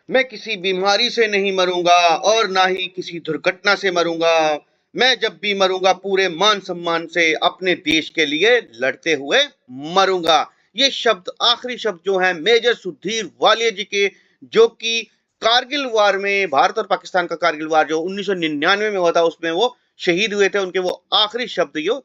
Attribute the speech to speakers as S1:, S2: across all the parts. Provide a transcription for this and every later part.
S1: मैं किसी बीमारी से नहीं मरूंगा और ना ही किसी दुर्घटना से मरूंगा। मैं जब भी मरूंगा पूरे मान सम्मान से अपने देश के लिए लड़ते हुए मरूंगा। ये शब्द, आखिरी शब्द जो है मेजर सुधीर वालिया जी के, जो कि कारगिल वार में, भारत और पाकिस्तान का कारगिल वार जो 1999 में हुआ था, उसमें वो शहीद हुए थे, उनके वो आखिरी शब्द यो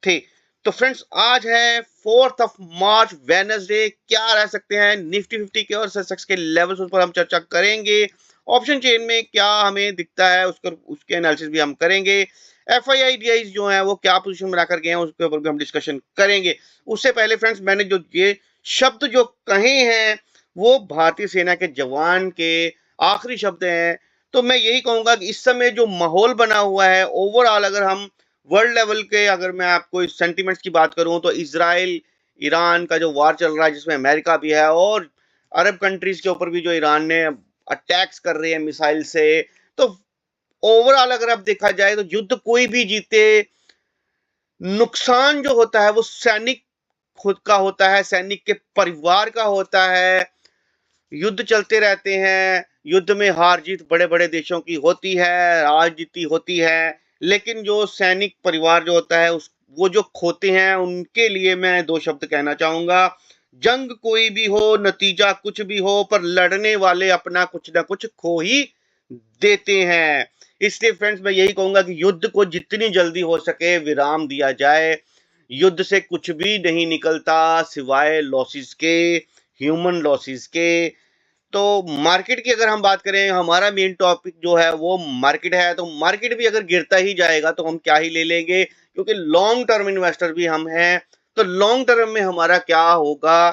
S1: थे। तो फ्रेंड्स, आज है 4 मार्च, वेडनेसडे। क्या रह सकते हैं निफ्टी 50 के और सेंसेक्स के लेवल्स, उस पर हम चर्चा करेंगे। ऑप्शन चेन में क्या हमें दिखता है उसके एनालिसिस भी हम करेंगे। एफआईआई डीआई जो है वो क्या पोजीशन बनाकर गए हैं, उसके ऊपर भी हम डिस्कशन करेंगे। उससे पहले फ्रेंड्स, मैंने जो ये शब्द जो कहे हैं वो भारतीय सेना के जवान के आखिरी शब्द हैं। तो मैं यही कहूंगा कि इस समय जो माहौल बना हुआ है ओवरऑल, अगर हम वर्ल्ड लेवल के, अगर मैं आपको इस सेंटीमेंट्स की बात करूं, तो इजराइल ईरान का जो वार चल रहा है, जिसमें अमेरिका भी है और अरब कंट्रीज के ऊपर भी जो ईरान ने अटैक्स कर रहे हैं मिसाइल से, तो ओवरऑल अगर आप देखा जाए तो युद्ध कोई भी जीते, नुकसान जो होता है वो सैनिक खुद का होता है, सैनिक के परिवार का होता है। युद्ध चलते रहते हैं, युद्ध में हार जीत बड़े बड़े देशों की होती है, राजनीति होती है, लेकिन जो सैनिक परिवार जो होता है उस वो जो खोते हैं, उनके लिए मैं दो शब्द कहना चाहूंगा। जंग कोई भी हो, नतीजा कुछ भी हो, पर लड़ने वाले अपना कुछ ना कुछ खो ही देते हैं। इसलिए फ्रेंड्स, मैं यही कहूंगा कि युद्ध को जितनी जल्दी हो सके विराम दिया जाए। युद्ध से कुछ भी नहीं निकलता सिवाय लॉसेस के, ह्यूमन लॉसेस के। तो मार्केट की अगर हम बात करें, हमारा मेन टॉपिक जो है वो मार्केट है, तो मार्केट भी अगर गिरता ही जाएगा तो हम क्या ही ले लेंगे, क्योंकि लॉन्ग टर्म इन्वेस्टर भी हम हैं। तो लॉन्ग टर्म में हमारा क्या होगा,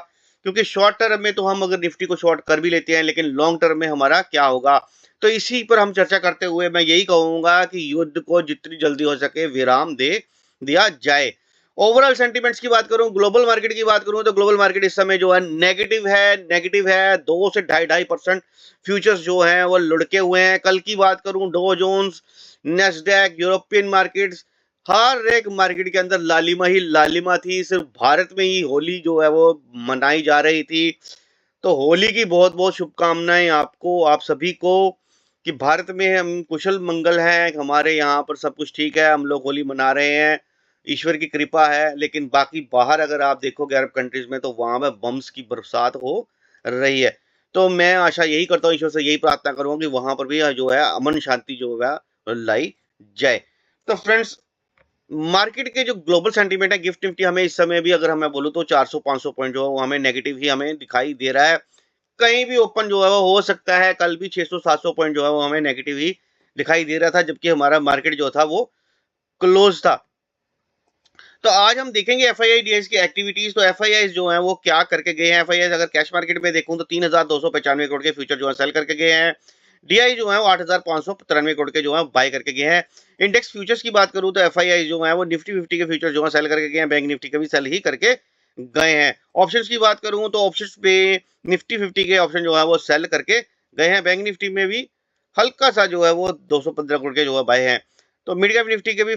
S1: क्योंकि शॉर्ट टर्म में तो हम अगर निफ्टी को शॉर्ट कर भी लेते हैं, लेकिन लॉन्ग टर्म में हमारा क्या होगा, तो इसी पर हम चर्चा करते हुए मैं यही कहूंगा कि युद्ध को जितनी जल्दी हो सके विराम दे दिया जाए। ओवरऑल सेंटीमेंट्स की बात करूं, ग्लोबल मार्केट की बात करूं, तो ग्लोबल मार्केट इस समय जो है नेगेटिव है 2 से 2.5% फ्यूचर्स जो हैं वो लुढ़के हुए हैं। कल की बात करूं, Dow Jones, Nasdaq, European markets, हर एक मार्केट के अंदर लालिमा ही लालिमा थी। सिर्फ भारत में ही होली जो है वो मनाई जा रही थी। तो होली की बहुत बहुत शुभकामनाएं आपको, आप सभी को, कि भारत में हम कुशल मंगल हैं, हमारे यहाँ पर सब कुछ ठीक है, हम लोग होली मना रहे हैं, ईश्वर की कृपा है। लेकिन बाकी बाहर अगर आप देखोगे अरब कंट्रीज में, तो वहां पर बम्स की बरसात हो रही है। तो मैं आशा यही करता हूँ, ईश्वर से यही प्रार्थना करूंगा कि वहां पर भी जो है अमन शांति जो है लाई जाए। तो फ्रेंड्स, मार्केट के जो ग्लोबल सेंटीमेंट है, गिफ्ट निफ्टी हमें इस समय भी अगर हमें बोलूं तो 400-500 पॉइंट जो है वो हमें नेगेटिव ही हमें दिखाई दे रहा है। कहीं भी ओपन जो है वो हो सकता है, कल भी 600-700 पॉइंट जो है वो हमें नेगेटिव ही दिखाई दे रहा था, जबकि हमारा मार्केट जो था वो क्लोज था। तो आज हम देखेंगे एफआईआई डीएस की एक्टिविटीज। तो एफआईआई जो है वो क्या करके गए हैं। एफआईआई अगर कैश मार्केट में देखूं तो 3,295 करोड़ के फ्यूचर जो है सेल करके गए हैं। डीआई जो है वो 8,593 करोड़ के जो है बाय करके गए हैं। इंडेक्स फ्यूचर्स की बात करूं तो एफआईआई जो है वो निफ्टी 50 के फ्यूचर जो है सेल करके गए हैं, बैंक निफ्टी के भी सेल ही करके गए हैं। ऑप्शंस की बात करूं तो ऑप्शंस पे निफ्टी 50 के ऑप्शन जो है वो सेल करके गए हैं, बैंक निफ्टी में भी हल्का सा जो है वो 215 करोड़ के जो है बाय हैं। तो मिड कैप निफ्टी के भी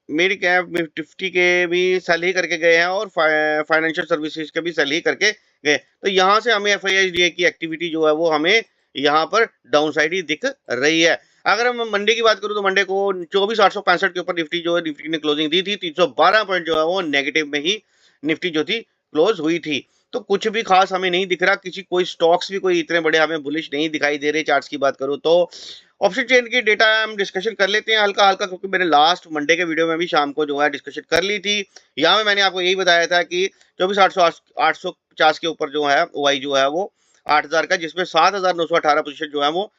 S1: मिड कैप निफ्टी के भी सेल ही करके गए हैं और फाइनेंशियल सर्विसेज के भी सेल ही करके गए। तो यहाँ से हमें एफआईआई की एक्टिविटी जो है वो हमें यहाँ पर डाउन साइड ही दिख रही है। अगर हम मंडे की बात करूं तो मंडे को 24,865 के ऊपर निफ्टी जो है निफ्टी ने क्लोजिंग दी थी। 312 पॉइंट जो है वो नेगेटिव में ही निफ्टी जो थी क्लोज हुई थी। तो कुछ भी खास हमें नहीं दिख रहा, किसी कोई स्टॉक्स भी कोई इतने बड़े हमें बुलिश नहीं दिखाई दे रहे। चार्ट्स की बात करूं तो ऑप्शन चेन की डेटा हम डिस्कशन कर लेते हैं हल्का हल्का, क्योंकि मैंने लास्ट मंडे के वीडियो में भी शाम को जो है डिस्कशन कर ली थी। यहाँ में मैंने आपको यही बताया था कि 24,850 के ऊपर जो है ओआई जो है वो 8,000 का, जिसमें 7,918 पोजीशन जो है वो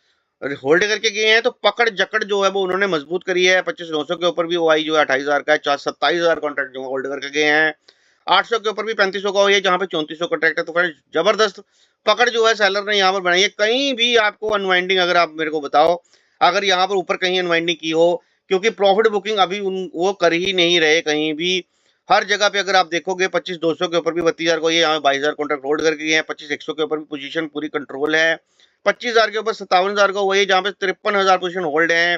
S1: होल्ड करके गए हैं। तो पकड़ जकड़ जो है वो उन्होंने मजबूत करी है। 25,900 के ऊपर भी ओआई जो है 28,000 का है, 27,000 कॉन्ट्रैक्ट जो है होल्ड करके गए हैं। 800 के ऊपर भी 3500 का हुई है, जहां पे 3400 कॉन्ट्रैक्ट है। तो फिर जबरदस्त पकड़ जो है सेलर ने यहाँ पर बनाई है। कहीं भी आपको अनवाइंडिंग अगर आप मेरे को बताओ, अगर यहाँ पर ऊपर कहीं अनवाइंडिंग की हो, क्योंकि प्रॉफिट बुकिंग अभी वो कर ही नहीं रहे कहीं भी। हर जगह पे अगर आप देखोगे 25,200 के ऊपर भी 32,000 को, ये यहाँ 22,000 कॉन्ट्रैक्ट होल्ड करके गए हैं। 25,100 के ऊपर भी पोजीशन पूरी कंट्रोल है। 25,000 के ऊपर 57,000 का वही है, जहाँ पे 53,000 पोजीशन होल्ड है।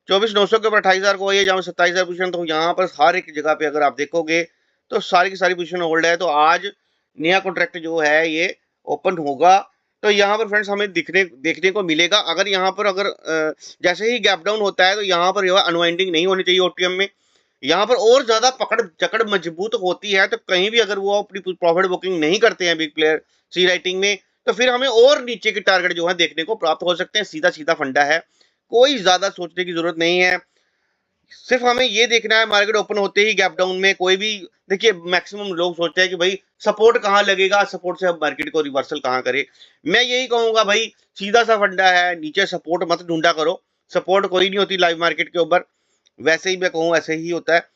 S1: 24,900 के ऊपर 28,000 को वही है, जहाँ पे 27,000 पोजीशन। तो यहाँ पर हर एक जगह पे अगर आप देखोगे तो सारी की सारी पोजीशन होल्ड है। तो आज नया कॉन्ट्रैक्ट जो है ये ओपन होगा। तो यहाँ पर फ्रेंड्स हमें देखने को मिलेगा। अगर यहाँ पर जैसे ही गैप डाउन होता है तो यहाँ पर जो है अनवाइंडिंग नहीं होनी चाहिए ओटीएम में। यहाँ पर और ज्यादा पकड़ जकड़ मजबूत होती है तो कहीं भी अगर वो अपनी प्रॉफिट बुकिंग नहीं करते हैं बिग प्लेयर सी राइटिंग में, तो फिर हमें और नीचे के टारगेट जो है देखने को प्राप्त हो सकते हैं। सीधा सीधा फंडा है, कोई ज्यादा सोचने की जरूरत नहीं है। सिर्फ हमें ये देखना है मार्केट ओपन होते ही गैप डाउन में कोई भी, देखिए मैक्सिमम लोग सोचते हैं कि भाई सपोर्ट कहां लगेगा, सपोर्ट से अब मार्केट को रिवर्सल कहां करे। मैं यही कहूंगा भाई सीधा सा फंडा है, नीचे सपोर्ट मत ढूंढा करो। सपोर्ट कोई नहीं होती लाइव मार्केट के ऊपर। वैसे ही मैं कहूँ ऐसे ही होता है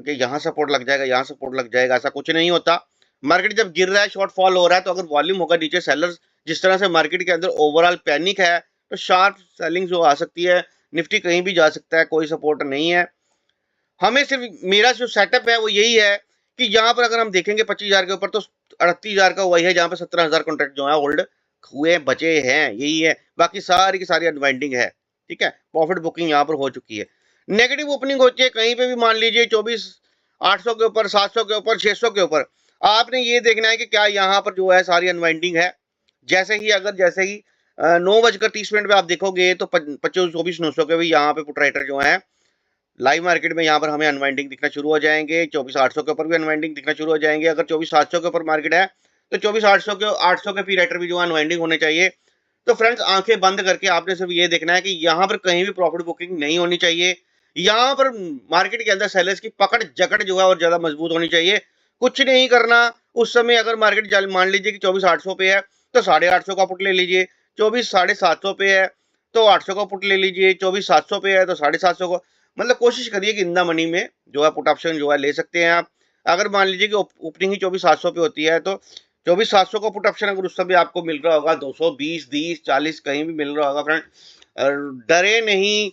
S1: कि यहाँ सपोर्ट लग जाएगा, यहाँ सपोर्ट लग जाएगा, ऐसा कुछ नहीं होता। मार्केट जब गिर रहा है, शॉर्ट फॉल हो रहा है, तो अगर वॉल्यूम होगा नीचे सेलर्स, जिस तरह से मार्केट के अंदर ओवरऑल पैनिक है, तो शार्प सेलिंग जो आ सकती है, निफ्टी कहीं भी जा सकता है, कोई सपोर्ट नहीं है। हमें सिर्फ मेरा जो सेटअप है वो यही है कि यहाँ पर अगर हम देखेंगे 25,000 के ऊपर, तो 38,000 का वही है जहाँ पे 17,000 कॉन्ट्रैक्ट जो है होल्ड हुए बचे हैं, यही है। बाकी सारी की सारी अनवाइंडिंग है, ठीक है। प्रॉफिट बुकिंग यहाँ पर हो चुकी है। नेगेटिव ओपनिंग होती है कहीं पे भी, मान लीजिए 24,800 के ऊपर, 700 के ऊपर, 600 के ऊपर। आपने ये देखना है कि क्या यहाँ पर जो है सारी अनवाइंडिंग है। जैसे ही 9:30 पे आप देखोगे तो 24,900 के भी यहाँ पे पुट राइटर जो है लाइव मार्केट में यहाँ पर हमें अनवाइंडिंग दिखना शुरू हो जाएंगे। 24,800 के ऊपर भी अनवाइंडिंग दिखना शुरू हो जाएंगे। अगर 24,700 के ऊपर मार्केट है तो 24,800 के पी राइटर भी जो है अनवाइंडिंग होने चाहिए। तो फ्रेंड्स आंखें बंद करके आपने सिर्फ ये देखना है कि यहाँ पर कहीं भी प्रॉफिट बुकिंग नहीं होनी चाहिए। यहाँ पर मार्केट के अंदर सेलर्स की पकड़ जकड़ जो है और ज्यादा मजबूत होनी चाहिए। कुछ नहीं करना उस समय। अगर मार्केट मान लीजिए कि 24,800 पे है तो 850 का पुट ले लीजिए। 24,750 पे है तो 800 का पुट ले लीजिए। 24,700 पे है तो 750 को, मतलब कोशिश करिए कि इन द मनी में जो है पुट ऑप्शन जो है ले सकते हैं आप। अगर मान लीजिए कि ओपनिंग ही 24,700 पे होती है तो 24,700 का पुट ऑप्शन अगर उस समय आपको मिल रहा होगा 220, 30, 40 कहीं भी मिल रहा होगा फ्रेंड, डरे नहीं।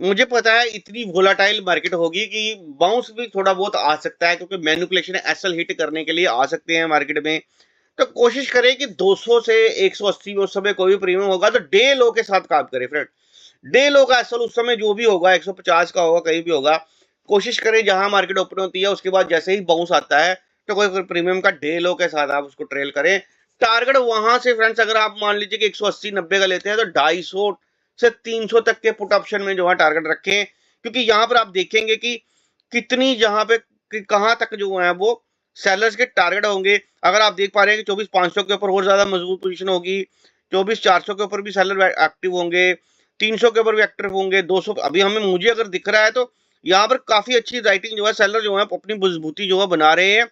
S1: मुझे पता है इतनी वोलाटाइल मार्केट होगी कि बाउंस भी थोड़ा बहुत आ सकता है, क्योंकि मैनिपुलेशन एसएल हिट करने के लिए आ सकते हैं मार्केट में। तो कोशिश करें कि 200 से 180 उस समय कोई भी प्रीमियम होगा तो डे लो के साथ काम करें फ्रेंड। डे लो का एसएल उस समय जो भी होगा 150 का होगा, कहीं भी होगा। कोशिश करें जहां मार्केट ओपन होती है उसके बाद जैसे ही बाउंस आता है तो कोई प्रीमियम का डे लो के साथ आप उसको ट्रेल करें। टारगेट वहां से फ्रेंड्स अगर आप मान लीजिए कि 180, 90 का लेते हैं तो 250 से 300 तक के पुट ऑप्शन में जो है टारगेट रखें। क्योंकि यहाँ पर आप देखेंगे कि कितनी जहां पे कहां तक जो है वो सेलर्स के टारगेट होंगे। अगर आप देख पा रहे हैं कि 24,500 के ऊपर और ज्यादा मजबूत पोजीशन होगी, 24,400 के ऊपर भी सेलर एक्टिव होंगे, 300 के ऊपर भी एक्टिव होंगे, 200 अभी मुझे अगर दिख रहा है तो यहाँ पर काफी अच्छी राइटिंग जो है सेलर जो है अपनी मजबूती जो है बना रहे हैं।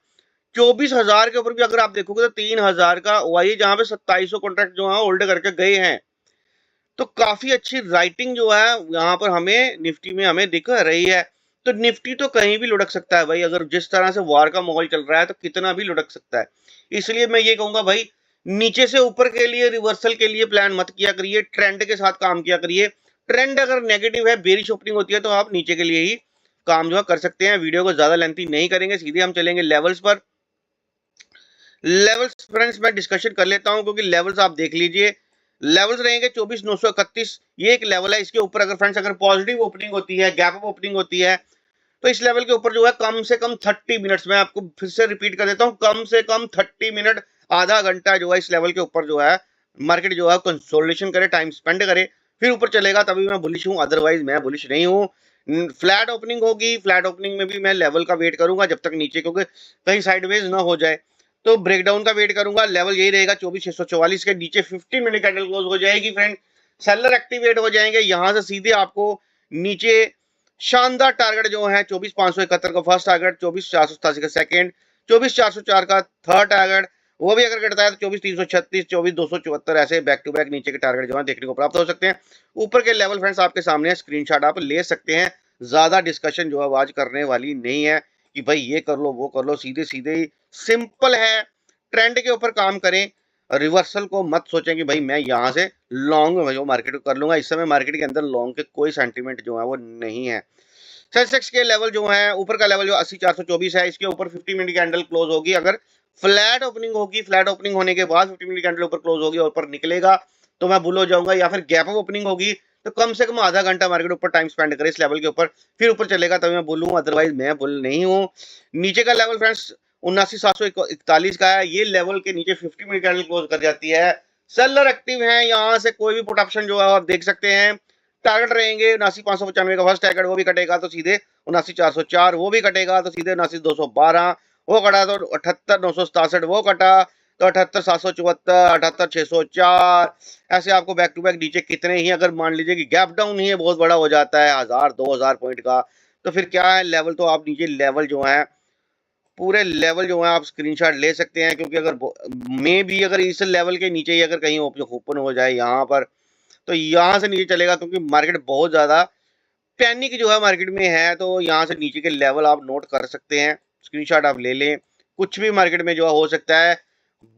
S1: 24,000 के ऊपर भी अगर आप देखोगे तो 3,000 का वही जहां पे 2700 कॉन्ट्रैक्ट जो है होल्ड करके गए हैं। तो काफी अच्छी राइटिंग जो है यहाँ पर हमें निफ्टी में हमें दिख रही है। तो निफ्टी तो कहीं भी लुढ़क सकता है भाई, अगर जिस तरह से वार का माहौल चल रहा है तो कितना भी लुढ़क सकता है। इसलिए मैं ये कहूंगा भाई नीचे से ऊपर के लिए, रिवर्सल के लिए प्लान मत किया करिए, ट्रेंड के साथ काम किया करिए। ट्रेंड अगर नेगेटिव है, बेरिश ओपनिंग होती है, तो आप नीचे के लिए ही काम जो है कर सकते हैं। वीडियो को ज्यादा लेंथी नहीं करेंगे, सीधे हम चलेंगे लेवल्स पर। लेवल्स फ्रेंड्स मैं डिस्कशन कर लेता हूं क्योंकि लेवल्स आप देख लीजिए। लेवल्स रहेंगे 24,931, ये एक लेवल है। इसके ऊपर अगर फ्रेंड्स अगर पॉजिटिव ओपनिंग होती है, गैप अप ओपनिंग होती है, तो इस लेवल के ऊपर जो है कम से कम 30 मिनट्स, मैं आपको फिर से रिपीट कर देता हूं, कम से कम 30 मिनट, आधा घंटा जो है इस लेवल के ऊपर जो है मार्केट जो है कंसोलिडेशन करे, टाइम स्पेंड करे, फिर ऊपर चलेगा तभी मैं बुलिश हूं, अदरवाइज मैं बुलिश नहीं हूं। फ्लैट ओपनिंग होगी, फ्लैट ओपनिंग में भी मैं लेवल का वेट करूंगा जब तक नीचे, क्योंकि कहीं साइडवेज ना हो जाए, तो ब्रेकडाउन का वेट करूंगा। लेवल यही रहेगा 24,644 के नीचे 50 मिनट कैंडल क्लोज हो जाएगी फ्रेंड, सेलर एक्टिवेट हो जाएंगे। यहां से सीधे आपको नीचे शानदार टारगेट जो है 24,571 का फर्स्ट टारगेट, 24,487 का सेकंड, 24,404 का थर्ड टारगेट, वो भी अगर गिरता है तो 24,336, 24,274 ऐसे बैक टू बैक नीचे के टारगेट जो है देखने को प्राप्त हो सकते हैं। ऊपर के लेवल फ्रेंड्स आपके सामने है, स्क्रीनशॉट आप ले सकते हैं। ज्यादा डिस्कशन जो है आज करने वाली नहीं है कि भाई ये कर लो वो कर लो, सीधे सीधे ही सिंपल है। ट्रेंड के ऊपर काम करें, रिवर्सल को मत सोचें कि भाई मैं यहां से लॉन्ग जो मार्केट कर लूंगा। इस समय मार्केट के अंदर लॉन्ग के कोई सेंटीमेंट जो है वो नहीं है। सेंसेक्स के लेवल जो है, ऊपर का लेवल जो 80,424 है, इसके ऊपर 50 मिनट कैंडल क्लोज होगी। अगर फ्लैट ओपनिंग होगी, फ्लैट ओपनिंग होने के बाद 50 मिनट कैंडल ऊपर क्लोज होगी और ऊपर निकलेगा तो मैं बुल हो जाऊंगा, या फिर गैप अप ओपनिंग होगी तो कम से कम आधा घंटा मार्केट ऊपर टाइम स्पेंड करे इस लेवल के ऊपर, फिर ऊपर चलेगा तभी मैं बुल हूं, अदरवाइज मैं बुल नहीं हूं। नीचे का लेवल फ्रेंड्स 79,741 का है। ये लेवल के नीचे 50 मिनट कैंडल क्लोज कर जाती है। सेलर एक्टिव है, यहाँ से कोई भी पुट ऑप्शन जो है आप देख सकते हैं। टारगेट रहेंगे 79,595 का फर्स्ट टारगेट, वो भी कटेगा तो सीधे 79,404, वो भी कटेगा तो सीधे 79,212, वो कटा तो 78,967, वो कटा तो 78,774, 78,604। ऐसे आपको बैक टू बैक नीचे कितने ही अगर मान लीजिए कि गैप डाउन ही है बहुत बड़ा हो जाता है 1,000-2,000 पॉइंट का, तो फिर क्या है लेवल, तो आप नीचे लेवल जो है पूरे लेवल जो है आप स्क्रीनशॉट ले सकते हैं, क्योंकि अगर मे भी अगर इस लेवल के नीचे ही अगर कहीं ओपन हो जाए यहाँ पर, तो यहाँ से नीचे चलेगा, क्योंकि मार्केट बहुत ज्यादा पैनिक जो है मार्केट में है। तो यहाँ से नीचे के लेवल आप नोट कर सकते हैं, स्क्रीनशॉट आप ले लें। कुछ भी मार्केट में जो हो सकता है,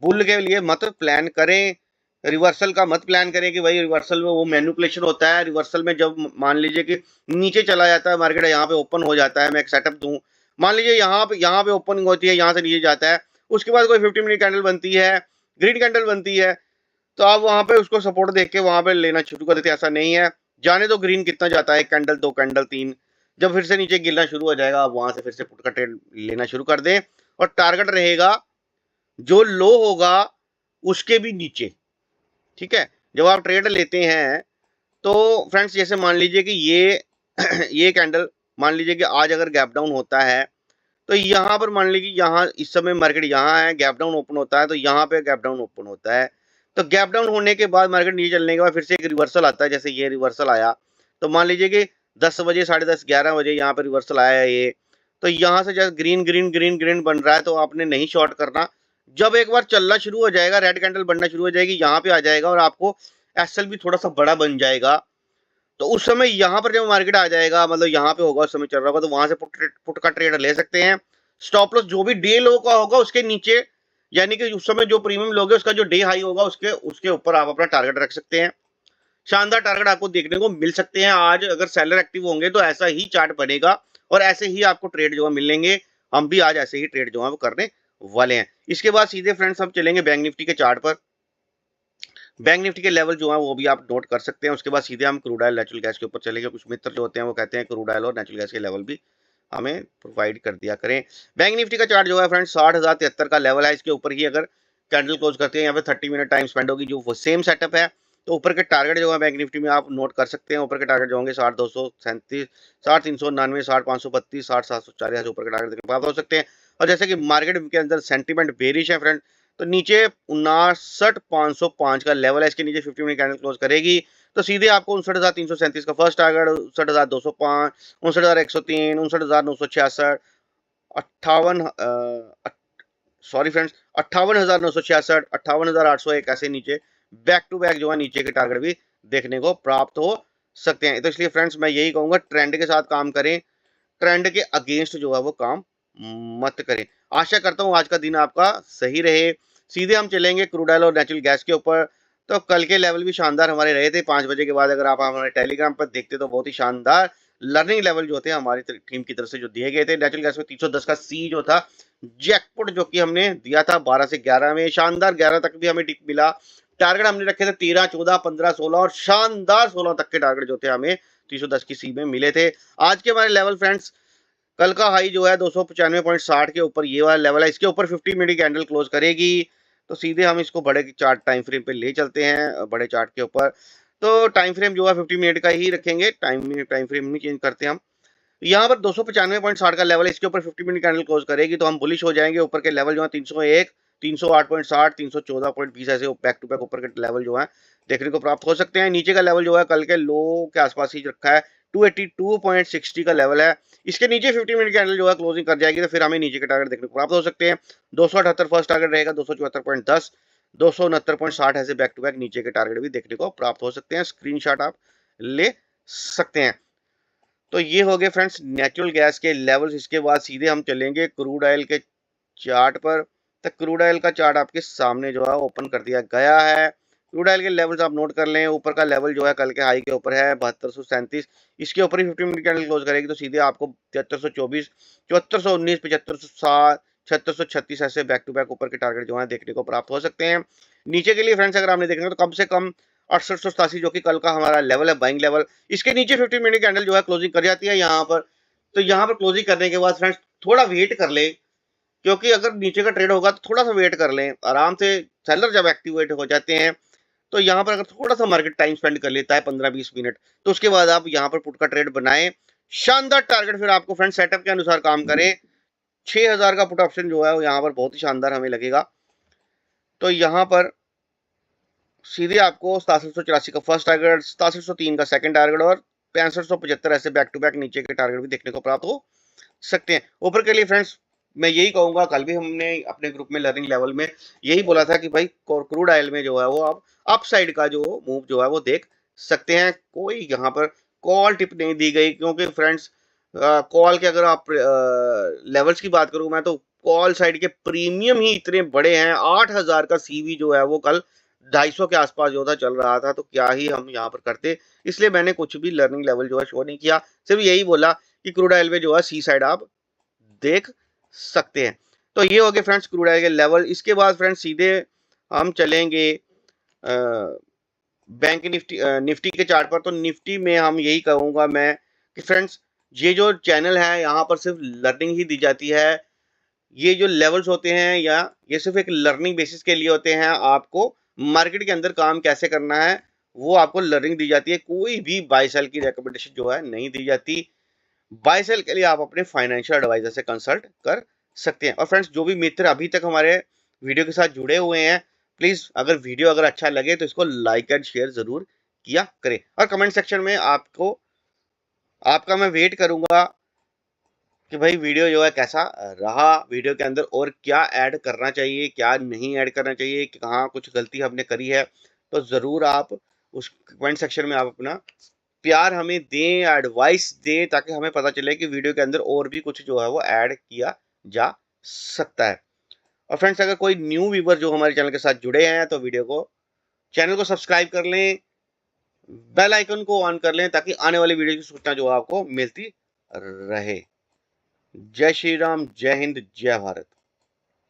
S1: बुल के लिए मत प्लान करें, रिवर्सल का मत प्लान करें कि भाई रिवर्सल में वो मैनिपुलेशन होता है। रिवर्सल में जब मान लीजिए कि नीचे चला जाता है मार्केट, यहाँ पे ओपन हो जाता है, मैं एक सेटअप दूं, मान लीजिए यहाँ पे ओपनिंग होती है, यहाँ से नीचे जाता है, उसके बाद कोई 50 मिनट कैंडल बनती है, ग्रीन कैंडल बनती है, तो आप वहां पे उसको सपोर्ट देख के वहां पे लेना शुरू कर देते हैं। ऐसा नहीं है, जाने दो ग्रीन कितना जाता है, एक कैंडल, दो कैंडल, तीन, जब फिर से नीचे गिरना शुरू हो जाएगा, आप वहां से फिर से पुट का ट्रेड लेना शुरू कर दें। और टारगेट रहेगा जो लो होगा उसके भी नीचे, ठीक है। जब आप ट्रेड लेते हैं तो फ्रेंड्स, जैसे मान लीजिए कि ये ये कैंडल मान लीजिए कि आज अगर गैप डाउन होता है, तो यहाँ पर मान लीजिए यहाँ इस समय मार्केट यहाँ है, गैप डाउन ओपन होता है, तो यहाँ पे गैप डाउन ओपन होता है, तो गैप डाउन होने के बाद मार्केट नीचे चलने के बाद फिर से एक रिवर्सल आता है, जैसे ये रिवर्सल आया, तो मान लीजिए कि 10 बजे, 10:30, 11 बजे यहाँ पे रिवर्सल आया है ये, तो यहाँ से जब ग्रीन ग्रीन ग्रीन ग्रीन बन रहा है, तो आपने नहीं शॉर्ट करना। जब एक बार चलना शुरू हो जाएगा, रेड कैंडल बनना शुरू हो जाएगी, यहाँ पे आ जाएगा और आपको एसएल भी थोड़ा सा बड़ा बन जाएगा, तो उस समय यहाँ पर जब मार्केट आ जाएगा, मतलब यहाँ पे होगा, उस समय चल रहा होगा, तो वहां से पुट का ट्रेड ले सकते हैं। स्टॉप लॉस जो भी डे लो का होगा उसके नीचे, यानी कि उस समय जो प्रीमियम लोगे उसका जो डे हाई होगा उसके उसके ऊपर आप अपना टारगेट रख सकते हैं। शानदार टारगेट आपको देखने को मिल सकते हैं। आज अगर सेलर एक्टिव होंगे तो ऐसा ही चार्ट बनेगा और ऐसे ही आपको ट्रेड जो है मिलेंगे। हम भी आज ऐसे ही ट्रेड जो है वो करने वाले हैं। इसके बाद सीधे फ्रेंड्स हम चलेंगे बैंक निफ्टी के चार्ट पर। बैंक निफ्टी के लेवल जो है वो भी आप नोट कर सकते हैं। उसके बाद सीधे हम क्रूड ऑयल नेचुरल गैस के ऊपर चलेंगे। कुछ मित्र जो होते हैं वो कहते हैं क्रूड ऑयल और नेचुरल गैस के लेवल भी हमें प्रोवाइड कर दिया करें। बैंक निफ्टी का चार्ट जो है फ्रेंड्स 60,073 का लेवल है, इसके ऊपर ही अगर कैंडल क्लोज करते हैं, यहाँ पे 30 मिनट टाइम स्पेंड होगी, जो वो सेम सेटअप है। तो ऊपर के टारगेट जो है बैंक निफ्टी में आप नोट कर सकते हैं। ऊपर के टारगेट जो होंगे 60,237, 60,399, 60,532, 60,704 से ऊपर के टारगेट प्राप्त हो सकते हैं। और जैसे कि मार्केट के अंदर सेंटीमेंट बेरिश है फ्रेंड, तो नीचे 59,505 का लेवल है, इसके नीचे 50 मिनट कैंडल क्लोज करेगी तो सीधे आपको 59,337 का फर्स्ट टारगेट, 59,205, 59,103, 59,966, 58 सॉरी फ्रेंड्स 58,966, 58,801 ऐसे नीचे बैक टू बैक जो है नीचे के टारगेट भी देखने को प्राप्त हो सकते हैं। तो इसलिए फ्रेंड्स मैं यही कहूंगा, ट्रेंड के साथ काम करें, ट्रेंड के अगेंस्ट जो है वो काम मत करें। आशा करता हूं आज का दिन आपका सही रहे। सीधे हम चलेंगे क्रूड ऑयल और नेचुरल गैस के ऊपर। तो कल के लेवल भी शानदार हमारे रहे थे। 5 बजे के बाद अगर आप हमारे टेलीग्राम पर देखते तो बहुत ही शानदार लर्निंग लेवल जो थे हमारी टीम की तरफ से जो दिए गए थे। नेचुरल गैस में 310 का सी जो था जैकपॉट जो कि हमने दिया था 12 से 11 में, शानदार 11 तक भी हमें टिक मिला। टारगेट हमने रखे थे 13, 14, 15, 16 और शानदार 16 तक के टारगेट जो थे हमें 310 की सी में मिले थे। आज के हमारे लेवल फ्रेंड्स, कल का हाई जो है 295.60 के ऊपर ये वाला लेवल है, इसके ऊपर 50 मिनट कैंडल क्लोज करेगी तो सीधे हम इसको बड़े चार्ट टाइम फ्रेम पे ले चलते हैं, बड़े चार्ट के ऊपर। तो टाइम फ्रेम जो है 50 मिनट का ही रखेंगे, टाइम फ्रेम नहीं चेंज करते हम। यहाँ पर 295.60 का लेवल है, इसके ऊपर 50 मिनट कैंडल क्लोज करेगी तो हम बुलिश हो जाएंगे। ऊपर के लेवल जो है 301, 308.60, 314.20 ऐसे बैक टू बैक ऊपर के लेवल जो है देखने को प्राप्त हो सकते हैं। नीचे का लेवल जो है कल के लो के आसपास ही रखा है, 282.60 का लेवल है। इसके नीचे 50 मिनट कैंडल जो है क्लोजिंग कर जाएगी तो फिर हमें नीचे के टारगेट देखने को प्राप्त हो सकते हैं। 278 फर्स्ट टारगेट रहेगा, 274.10, 269.60 ऐसे बैक टू बैक नीचे के टारगेट भी देखने को प्राप्त हो सकते हैं। स्क्रीनशॉट आप ले सकते हैं। तो ये हो गए फ्रेंड्स नेचुरल गैस के लेवल्स। इसके बाद सीधे हम चलेंगे क्रूड ऑयल के चार्ट पर। तो क्रूड ऑयल का चार्ट आपके सामने जो है ओपन कर दिया गया है। क्रूड ऑयल के लेवल्स आप नोट कर लें। ऊपर का लेवल जो है कल के हाई के ऊपर है 7237, इसके ऊपर ही 50 मिनट कैंडल क्लोज करेगी तो सीधे आपको 7324, 7419, 7507, 7636 ऐसे बैक टू बैक ऊपर के टारगेट जो है देखने को प्राप्त हो सकते हैं। नीचे के लिए फ्रेंड्स अगर आपने देखना तो कम से कम 6887 जो कि कल का हमारा लेवल है बाइंग लेवल, इसके नीचे 50 मिनट कैंडल जो है क्लोजिंग कर जाती है यहाँ पर। तो यहाँ पर क्लोजिंग करने के बाद फ्रेंड्स थोड़ा वेट कर ले क्योंकि अगर नीचे का ट्रेड होगा तो थोड़ा सा वेट कर लें आराम से। सेलर जब एक्टिवेट हो जाते हैं तो यहाँ पर अगर थोड़ा सा मार्केट टाइम स्पेंड कर लेता है 15-20 मिनट, तो उसके बाद आप यहाँ पर पुट का ट्रेड बनाएं। शानदार टारगेट फिर आपको फ्रेंड सेटअप के अनुसार काम करें। 6000 का पुट ऑप्शन जो है वो यहाँ पर बहुत ही शानदार हमें लगेगा। तो यहाँ पर सीधे आपको 6784 का फर्स्ट टारगेट, 6703 का सेकंड टारगेट और 6575 ऐसे बैक टू बैक नीचे के टारगेट भी देखने को प्राप्त हो सकते हैं। ऊपर के लिए फ्रेंड्स मैं यही कहूंगा, कल भी हमने अपने ग्रुप में लर्निंग लेवल में यही बोला था कि भाई क्रूड ऑयल में जो है वो आप अप साइड का जो मूव जो है वो देख सकते हैं। कोई यहाँ पर कॉल टिप नहीं दी गई, क्योंकि फ्रेंड्स कॉल के अगर आप लेवल्स की बात करूं मैं, तो कॉल साइड के प्रीमियम ही इतने बड़े हैं। 8000 का सीवी जो है वो कल 250 के आसपास जो था चल रहा था, तो क्या ही हम यहाँ पर करते। इसलिए मैंने कुछ भी लर्निंग लेवल जो है शो नहीं किया, सिर्फ यही बोला कि क्रूड ऑयल में जो है सी साइड आप देख सकते हैं। तो ये हो गए फ्रेंड्स क्रूड ऑयल के लेवल। इसके बाद फ्रेंड्स सीधे हम चलेंगे बैंक निफ्टी के चार्ट पर। तो निफ्टी में हम यही कहूंगा मैं कि फ्रेंड्स ये जो चैनल है यहाँ पर सिर्फ लर्निंग ही दी जाती है। ये जो लेवल्स होते हैं या ये सिर्फ एक लर्निंग बेसिस के लिए होते हैं। आपको मार्केट के अंदर काम कैसे करना है वो आपको लर्निंग दी जाती है। कोई भी बाय सेल की रिकमेंडेशन जो है नहीं दी जाती। बाय सेल के लिए आप अपने फाइनेंशियल एडवाइजर से कंसल्ट कर सकते हैं। और फ्रेंड्स जो भी मित्र अभी तक हमारे वीडियो के साथ जुड़े हुए हैं, प्लीज अगर वीडियो अगर अच्छा लगे तो इसको लाइक एंड शेयर जरूर किया करें। और कमेंट सेक्शन में आपका मैं वेट करूंगा कि भाई वीडियो जो है कैसा रहा, वीडियो के अंदर और क्या ऐड करना चाहिए, क्या नहीं ऐड करना चाहिए, कहाँ कुछ गलती हमने करी है। तो जरूर आप उस कमेंट सेक्शन में आप अपना प्यार हमें दें, एडवाइस दें, ताकि हमें पता चले कि वीडियो के अंदर और भी कुछ जो है वो ऐड किया जा सकता है। और फ्रेंड्स अगर कोई न्यू व्यूवर जो हमारे चैनल के साथ जुड़े हैं तो चैनल को सब्सक्राइब कर लें, बेल आइकन को ऑन कर लें, ताकि आने वाली वीडियो की सूचना जो आपको मिलती रहे। जय श्री राम, जय हिंद, जय भारत।